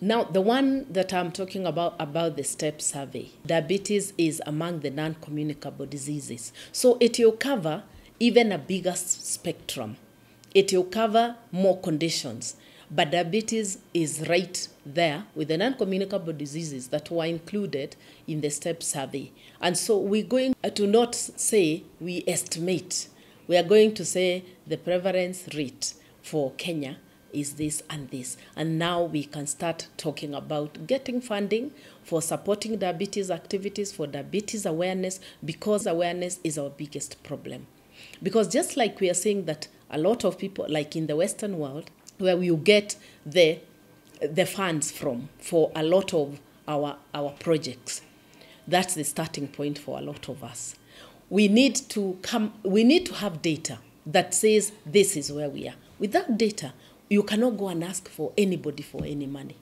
Now, the one that I'm talking about the STEP survey, diabetes is among the non-communicable diseases. So it will cover even a bigger spectrum. It will cover more conditions. But diabetes is right there with the non-communicable diseases that were included in the STEP survey. And so we're going to not say we estimate. We are going to say the prevalence rate for Kenya is this and this. And now we can start talking about getting funding for supporting diabetes activities, for diabetes awareness, because awareness is our biggest problem. Because just like we are saying that a lot of people, like in the Western world, where we get the funds from for a lot of our projects, that's the starting point for a lot of us. We need to have data that says this is where we are. Without data, you cannot go and ask for anybody for any money,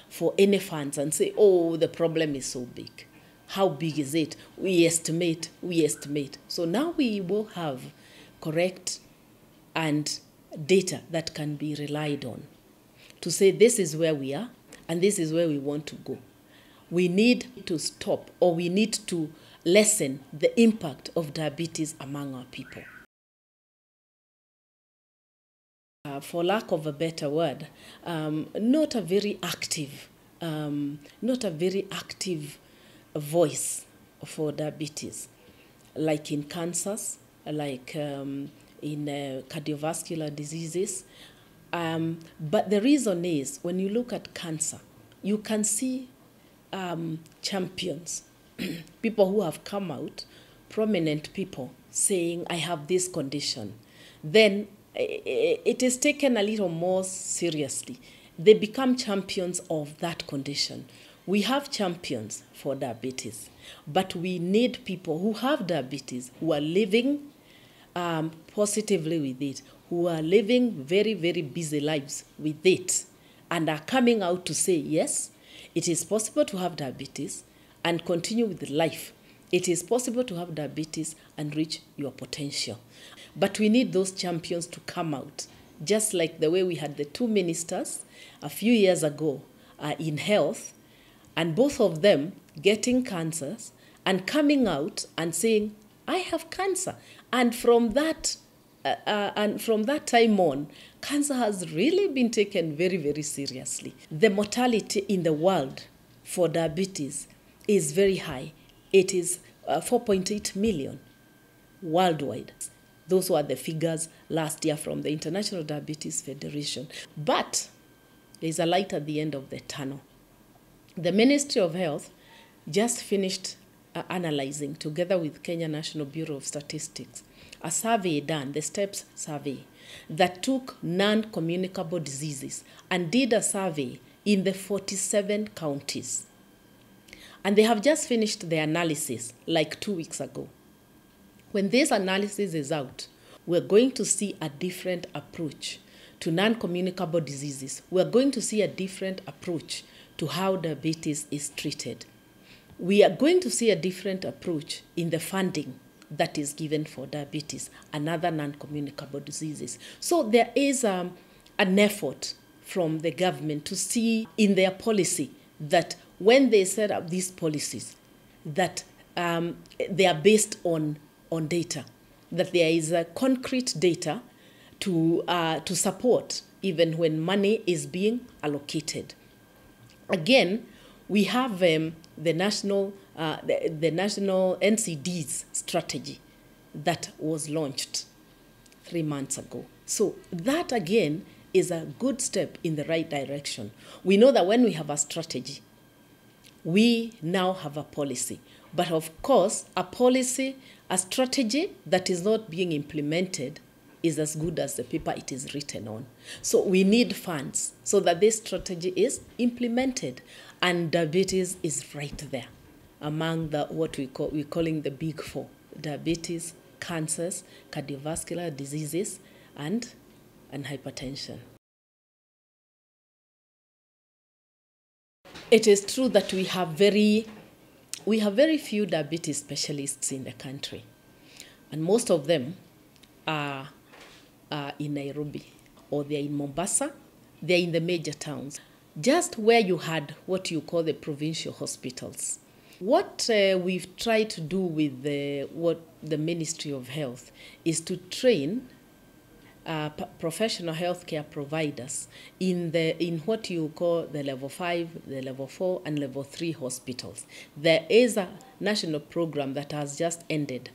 for any funds, and say, oh, the problem is so big. How big is it? We estimate. So now we will have correct and data that can be relied on to say this is where we are and this is where we want to go. We need to stop, or we need to lessen the impact of diabetes among our people. For lack of a better word, not a very active voice for diabetes, like in cancers, like in cardiovascular diseases. But the reason is, when you look at cancer, you can see champions, people who have come out, prominent people, saying, I have this condition. Then it is taken a little more seriously. They become champions of that condition. We have champions for diabetes, but we need people who have diabetes, who are living positively with it, who are living very, very busy lives with it, and are coming out to say, yes, it is possible to have diabetes and continue with life. It is possible to have diabetes and reach your potential. But we need those champions to come out, just like the way we had the two ministers a few years ago in health, and both of them getting cancers and coming out and saying, I have cancer. And from that time on, cancer has really been taken very, very seriously. The mortality in the world for diabetes is very high. It is 4.8 million worldwide. Those were the figures last year from the International Diabetes Federation. But there's a light at the end of the tunnel. The Ministry of Health just finished analyzing, together with Kenya National Bureau of Statistics, a survey done, the STEPS survey, that took non-communicable diseases and did a survey in the 47 counties. And they have just finished the analysis like 2 weeks ago. When this analysis is out, we're going to see a different approach to non-communicable diseases. We're going to see a different approach to how diabetes is treated. We are going to see a different approach in the funding that is given for diabetes and other non-communicable diseases. So there is an effort from the government to see in their policy that when they set up these policies, that they are based on data, that there is a concrete data to support even when money is being allocated. Again, we have the national NCD's strategy that was launched 3 months ago. So that again is a good step in the right direction. We know that when we have a strategy, we now have a policy. But of course, a strategy that is not being implemented is as good as the paper it is written on. So we need funds so that this strategy is implemented. And diabetes is right there among what we're calling the big four: diabetes, cancers, cardiovascular diseases, and hypertension. It is true that we have very few diabetes specialists in the country, and most of them are in Nairobi, or they're in Mombasa, they're in the major towns. just where you had what you call the provincial hospitals. What we've tried to do with what the Ministry of Health is to train professional healthcare providers in what you call the level 5, the level 4, and level 3 hospitals. There is a national program that has just ended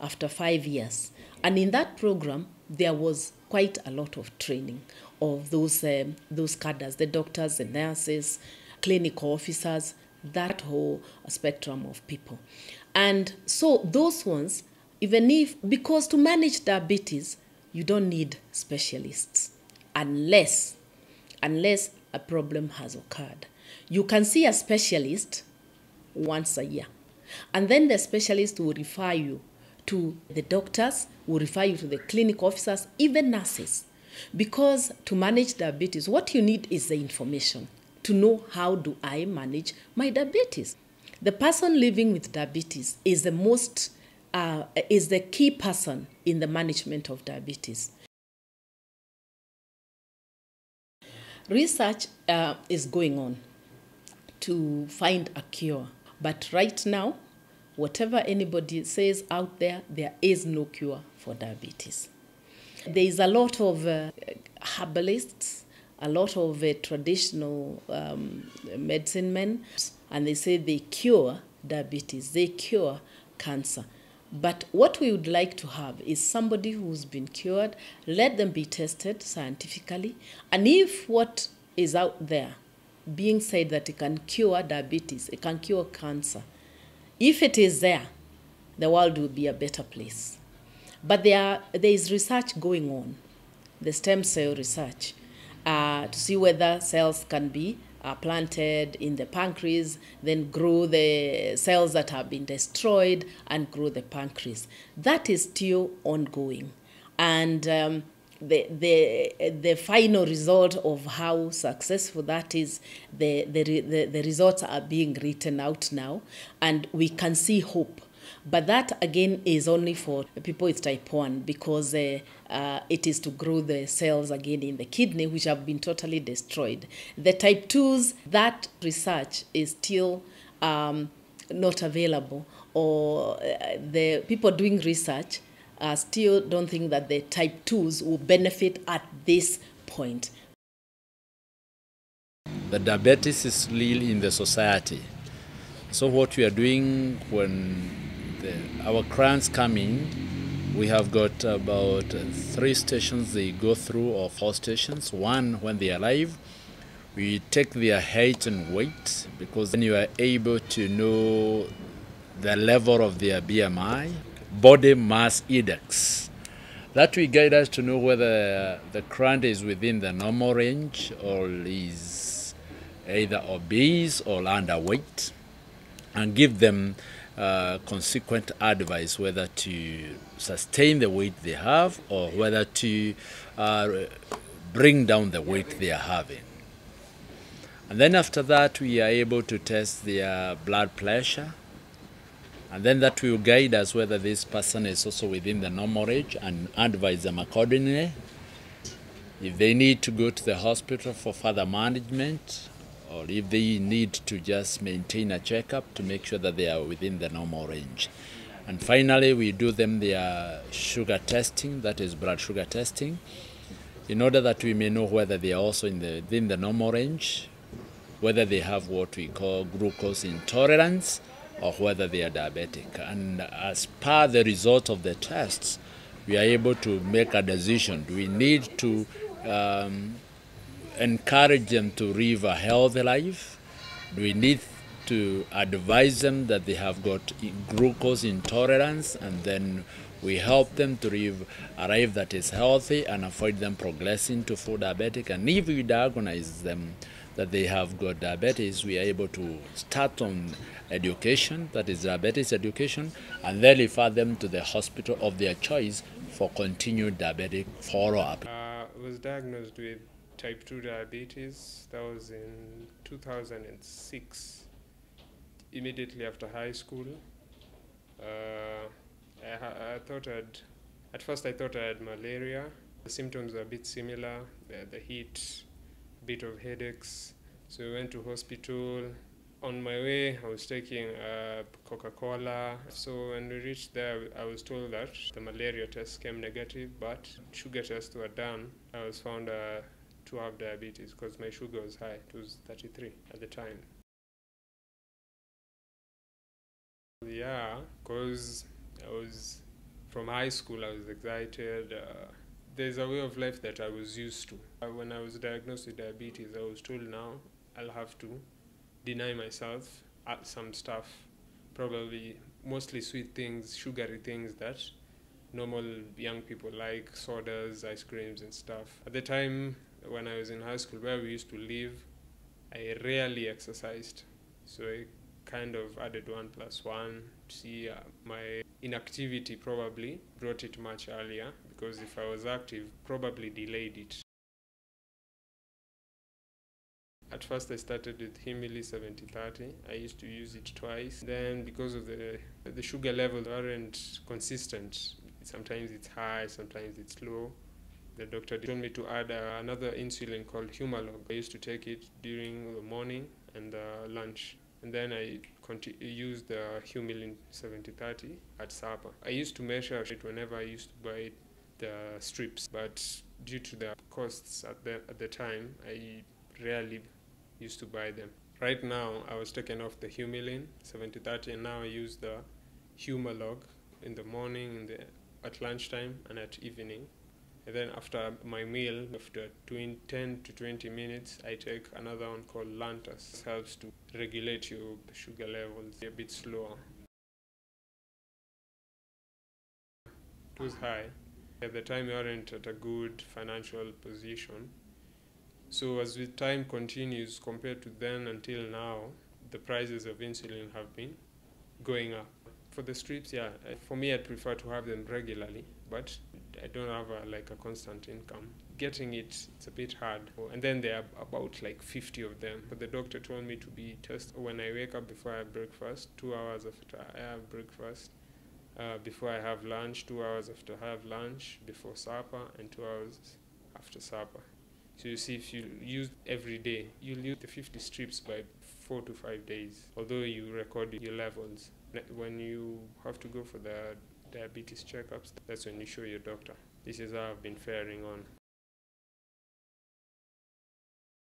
after 5 years. And in that program, there was quite a lot of training of those cadres, the doctors, the nurses, clinical officers, that whole spectrum of people. And so those ones, because to manage diabetes, you don't need specialists unless a problem has occurred. You can see a specialist once a year, and then the specialist will refer you to the doctors, will refer you to the clinic officers, even nurses. Because to manage diabetes, what you need is the information to know, how do I manage my diabetes? The person living with diabetes is the key person in the management of diabetes. Research is going on to find a cure, but right now, whatever anybody says out there, there is no cure for diabetes. There is a lot of herbalists, a lot of traditional medicine men, and they say they cure diabetes, they cure cancer. But what we would like to have is somebody who's been cured, let them be tested scientifically, and if what is out there being said that it can cure diabetes, it can cure cancer, if it is there, the world will be a better place. But there is research going on, the stem cell research, to see whether cells can be planted in the pancreas, then grow the cells that have been destroyed and grow the pancreas. That is still ongoing. And the final result of how successful that is, the results are being written out now, and we can see hope. But that, again, is only for people with type 1, because it is to grow the cells again in the kidney, which have been totally destroyed. The type 2s, that research is still not available, or the people doing research still don't think that the type 2s will benefit at this point. The diabetes is real in the society. So what we are doing when our clients come in, we have got about 3 stations they go through, or 4 stations. One, when they arrive, we take their height and weight, because then you are able to know the level of their BMI, body mass index. That will guide us to know whether the client is within the normal range or is either obese or underweight, and give them consequent advice whether to sustain the weight they have or whether to bring down the weight they are having. And then after that, we are able to test their blood pressure, and then that will guide us whether this person is also within the normal range and advise them accordingly. If they need to go to the hospital for further management, or if they need to just maintain a checkup to make sure that they are within the normal range. And finally, we do them their sugar testing, that is blood sugar testing, in order that we may know whether they are also within the normal range, whether they have what we call glucose intolerance, or whether they are diabetic. And as per the result of the tests, we are able to make a decision. Do we need to encourage them to live a healthy life? Do we need to advise them that they have got glucose intolerance, and then we help them to live a life that is healthy and avoid them progressing to full diabetic? And if we diagnose them that they have got diabetes, we are able to start on education, that is diabetes education, and then refer them to the hospital of their choice for continued diabetic follow-up. I was diagnosed with type 2 diabetes. That was in 2006, immediately after high school. At first I thought I had malaria. The symptoms were a bit similar, the heat, a bit of headaches, So we went to hospital. On my way, I was taking Coca-Cola. So when we reached there, I was told that the malaria test came negative, but sugar tests were done. I was found to have diabetes because my sugar was high. It was 33 at the time. Yeah, because I was from high school, I was excited. There's a way of life that I was used to. When I was diagnosed with diabetes, I was told now I'll have to deny myself some stuff, probably mostly sweet things, sugary things that normal young people like, sodas, ice creams and stuff. At the time when I was in high school where we used to live, I rarely exercised. So I kind of added 1+1. See, my inactivity probably brought it much earlier, because if I was active, probably delayed it. At first I started with Himili 70/30. I used to use it twice. Then because of the sugar levels aren't consistent, sometimes it's high, sometimes it's low, the doctor told me to add another insulin called Humalog. I used to take it during the morning and lunch. And then I used the Humulin 70/30 at supper. I used to measure it whenever I used to buy the strips, but due to the costs at the time, I rarely used to buy them. Right now, I was taken off the Humulin 70/30, and now I use the Humalog in the morning, at lunchtime, and at evening. And then after my meal, after 10 to 20 minutes, I take another one called Lantus. This helps to regulate your sugar levels a bit slower. It was high. At the time, we weren't at a good financial position. So as the time continues, compared to then until now, the prices of insulin have been going up. For the strips, yeah, for me, I'd prefer to have them regularly, but I don't have a constant income. Getting it's a bit hard. And then there are about 50 of them. But the doctor told me to be tested when I wake up before I have breakfast, 2 hours after I have breakfast, before I have lunch, 2 hours after I have lunch, before supper, and 2 hours after supper. So you see, if you use every day, you'll use the 50 strips by 4 to 5 days, although you record your levels. When you have to go for the diabetes checkups, that's when you show your doctor. This is how I've been faring on.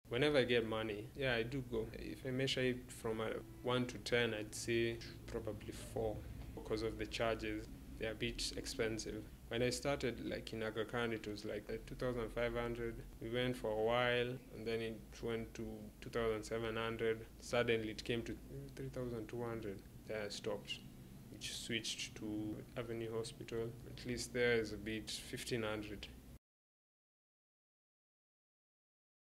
Whenever I get money, yeah, I do go. If I measure it from 1 to 10, I'd say probably 4, because of the charges. They're a bit expensive. When I started in Aga Khan, it was 2,500. We went for a while, and then it went to 2,700. Suddenly it came to 3,200. Then I stopped, which switched to Avenue Hospital. At least there is a bit 1,500.